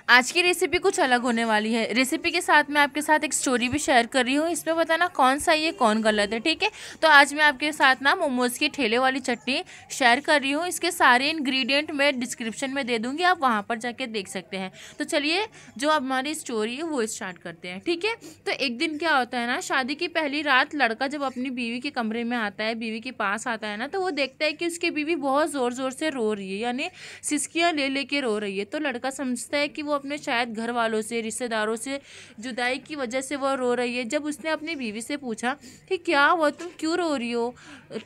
आज की रेसिपी कुछ अलग होने वाली है। रेसिपी के साथ मैं आपके साथ एक स्टोरी भी शेयर कर रही हूँ। इसमें बताना कौन सही है कौन गलत है, ठीक है। तो आज मैं आपके साथ ना मोमोज़ की ठेले वाली चटनी शेयर कर रही हूँ। इसके सारे इंग्रेडिएंट मैं डिस्क्रिप्शन में दे दूँगी, आप वहाँ पर जाके देख सकते हैं। तो चलिए जो हमारी स्टोरी है वो स्टार्ट करते हैं, ठीक है। तो एक दिन क्या होता है ना, शादी की पहली रात लड़का जब अपनी बीवी के कमरे में आता है, बीवी के पास आता है ना, तो वो देखता है कि उसकी बीवी बहुत ज़ोर ज़ोर से रो रही है, यानी सिसकियाँ ले लेके रो रही है। तो लड़का समझता है कि वो अपने शायद घर वालों से, रिश्तेदारों से जुदाई की वजह से वो रो रही है। जब उसने अपनी बीवी से पूछा कि क्या हुआ, तुम क्यों रो रही हो,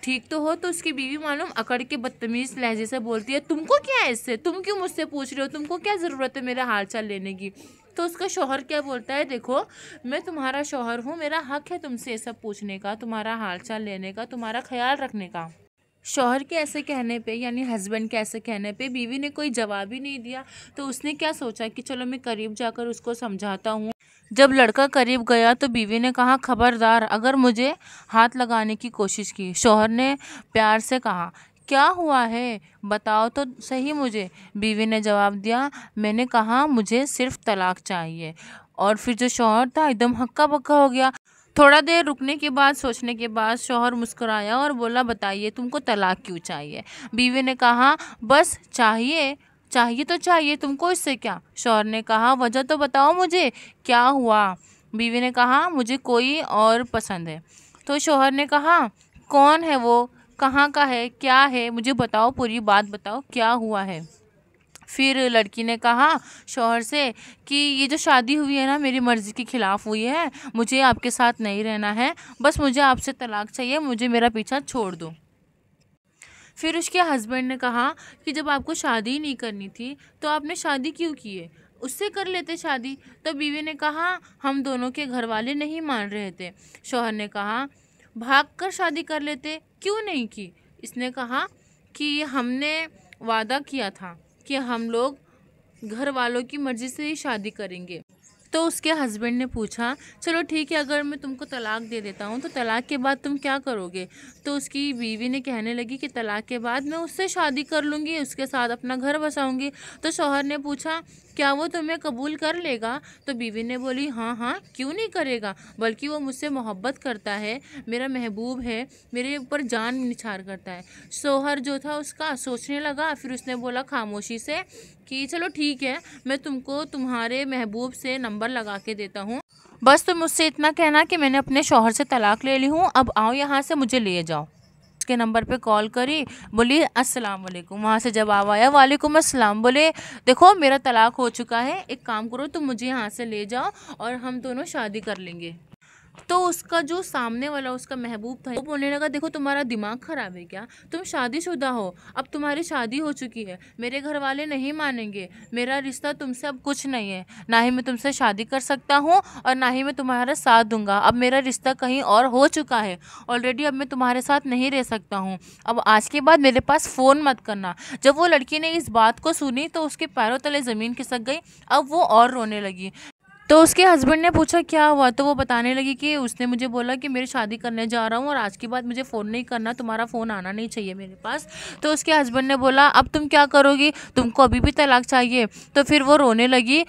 ठीक तो हो, तो उसकी बीवी मालूम अकड़ के बदतमीज लहजे से बोलती है, तुमको क्या है इससे, तुम क्यों मुझसे पूछ रहे हो, तुमको क्या ज़रूरत है मेरा हाल चाल लेने की। तो उसका शौहर क्या बोलता है, देखो मैं तुम्हारा शौहर हूँ, मेरा हक है तुमसे ये सब पूछने का, तुम्हारा हाल चाल लेने का, तुम्हारा ख्याल रखने का। शौहर के ऐसे कहने पे, यानी हस्बैंड के ऐसे कहने पे बीवी ने कोई जवाब ही नहीं दिया। तो उसने क्या सोचा कि चलो मैं करीब जाकर उसको समझाता हूँ। जब लड़का करीब गया तो बीवी ने कहा, खबरदार अगर मुझे हाथ लगाने की कोशिश की। शौहर ने प्यार से कहा, क्या हुआ है बताओ तो सही मुझे। बीवी ने जवाब दिया, मैंने कहा मुझे सिर्फ तलाक चाहिए। और फिर जो शौहर था एकदम हक्का बक्का हो गया। थोड़ा देर रुकने के बाद, सोचने के बाद शौहर मुस्कुराया और बोला, बताइए तुमको तलाक क्यों चाहिए। बीवी ने कहा, बस चाहिए, चाहिए तो चाहिए, तुमको इससे क्या। शौहर ने कहा, वजह तो बताओ मुझे, क्या हुआ। बीवी ने कहा, मुझे कोई और पसंद है। तो शौहर ने कहा, कौन है वो, कहाँ का है, क्या है, मुझे बताओ, पूरी बात बताओ, क्या हुआ है। फिर लड़की ने कहा शौहर से कि ये जो शादी हुई है ना, मेरी मर्ज़ी के ख़िलाफ़ हुई है, मुझे आपके साथ नहीं रहना है, बस मुझे आपसे तलाक चाहिए, मुझे मेरा पीछा छोड़ दो। फिर उसके हस्बैंड ने कहा कि जब आपको शादी ही नहीं करनी थी तो आपने शादी क्यों की है, उससे कर लेते शादी। तो बीवी ने कहा, हम दोनों के घर वाले नहीं मान रहे थे। शौहर ने कहा, भाग कर शादी कर लेते, क्यों नहीं की। इसने कहा कि हमने वादा किया था कि हम लोग घर वालों की मर्ज़ी से ही शादी करेंगे। तो उसके हस्बैंड ने पूछा, चलो ठीक है, अगर मैं तुमको तलाक दे देता हूँ तो तलाक के बाद तुम क्या करोगे। तो उसकी बीवी ने कहने लगी कि तलाक के बाद मैं उससे शादी कर लूँगी, उसके साथ अपना घर बसाऊँगी। तो शौहर ने पूछा, क्या वो तुम्हें कबूल कर लेगा। तो बीवी ने बोली, हाँ हाँ क्यों नहीं करेगा, बल्कि वो मुझसे मोहब्बत करता है, मेरा महबूब है, मेरे ऊपर जान निछार करता है। शौहर जो था उसका सोचने लगा, फिर उसने बोला खामोशी से कि चलो ठीक है, मैं तुमको तुम्हारे महबूब से नंबर लगा के देता हूँ, बस तुम मुझसे इतना कहना कि मैंने अपने शौहर से तलाक ले ली हूँ, अब आओ यहाँ से मुझे ले जाओ। उसके नंबर पे कॉल करी, बोली अस्सलाम वालेकुम। वहाँ से जवाब आया, वालेकुम अस्सलाम। बोले, देखो मेरा तलाक हो चुका है, एक काम करो तुम मुझे यहाँ से ले जाओ और हम दोनों शादी कर लेंगे। तो उसका जो सामने वाला उसका महबूब था वो बोलने लगा, देखो तुम्हारा दिमाग ख़राब है क्या, तुम शादीशुदा हो, अब तुम्हारी शादी हो चुकी है, मेरे घर वाले नहीं मानेंगे, मेरा रिश्ता तुमसे अब कुछ नहीं है, ना ही मैं तुमसे शादी कर सकता हूँ और ना ही मैं तुम्हारा साथ दूंगा, अब मेरा रिश्ता कहीं और हो चुका है ऑलरेडी, अब मैं तुम्हारे साथ नहीं रह सकता हूँ, अब आज के बाद मेरे पास फ़ोन मत करना। जब वो लड़की ने इस बात को सुनी तो उसके पैरों तले ज़मीन खिसक गई, अब वो और रोने लगी। तो उसके हस्बैंड ने पूछा क्या हुआ, तो वो बताने लगी कि उसने मुझे बोला कि मेरी शादी करने जा रहा हूँ और आज के बाद मुझे फ़ोन नहीं करना, तुम्हारा फ़ोन आना नहीं चाहिए मेरे पास। तो उसके हस्बैंड ने बोला, अब तुम क्या करोगी, तुमको अभी भी तलाक चाहिए। तो फिर वो रोने लगी।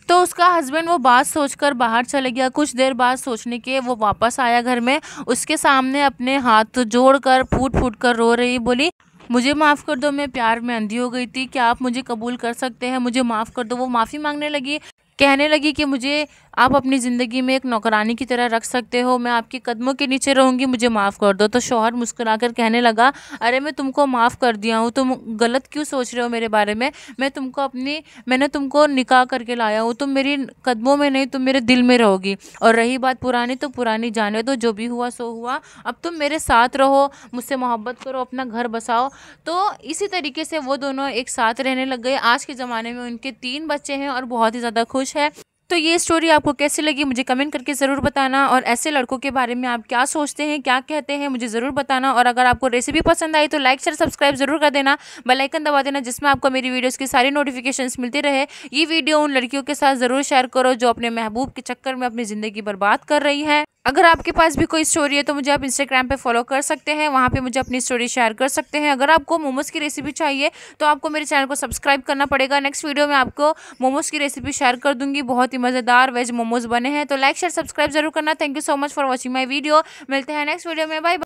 तो उसका हस्बैंड वो बात सोचकर बाहर चले गया। कुछ देर बाद सोचने के वो वापस आया घर में, उसके सामने अपने हाथ जोड़कर फूट फूट कर रो रही, बोली, मुझे माफ़ कर दो, मैं प्यार में अंधी हो गई थी, क्या आप मुझे कबूल कर सकते हैं, मुझे माफ़ कर दो। वो माफ़ी मांगने लगी, कहने लगी कि मुझे आप अपनी ज़िंदगी में एक नौकरानी की तरह रख सकते हो, मैं आपके कदमों के नीचे रहूँगी, मुझे माफ़ कर दो। तो शौहर मुस्कुराकर कहने लगा, अरे मैं तुमको माफ़ कर दिया हूँ, तुम गलत क्यों सोच रहे हो मेरे बारे में, मैंने तुमको निकाह करके लाया हूँ, तुम मेरी कदमों में नहीं, तुम मेरे दिल में रहोगी। और रही बात पुरानी, तो पुरानी जाने दो, जो भी हुआ सो हुआ, अब तुम मेरे साथ रहो, मुझसे मोहब्बत करो, अपना घर बसाओ। तो इसी तरीके से वो दोनों एक साथ रहने लग गए। आज के ज़माने में उनके 3 बच्चे हैं और बहुत ही ज़्यादा खुश है। तो ये स्टोरी आपको कैसी लगी मुझे कमेंट करके ज़रूर बताना, और ऐसे लड़कों के बारे में आप क्या सोचते हैं, क्या कहते हैं, मुझे ज़रूर बताना। और अगर आपको रेसिपी पसंद आई तो लाइक शेयर सब्सक्राइब जरूर कर देना, बेल आइकन दबा देना, जिसमें आपको मेरी वीडियोस की सारी नोटिफिकेशंस मिलती रहे। ये वीडियो उन लड़कियों के साथ ज़रूर शेयर करो जो अपने महबूब के चक्कर में अपनी ज़िंदगी बर्बाद कर रही है। अगर आपके पास भी कोई स्टोरी है तो मुझे आप इंस्टाग्राम पे फॉलो कर सकते हैं, वहाँ पे मुझे अपनी स्टोरी शेयर कर सकते हैं। अगर आपको मोमोज की रेसिपी चाहिए तो आपको मेरे चैनल को सब्सक्राइब करना पड़ेगा। नेक्स्ट वीडियो में आपको मोमोज की रेसिपी शेयर कर दूंगी, बहुत ही मज़ेदार वेज मोमोज बने हैं। तो लाइक शेयर सब्सक्राइब जरूर करना। Thank you so much for watching my video. मिलते हैं नेक्स्ट वीडियो में, बाय।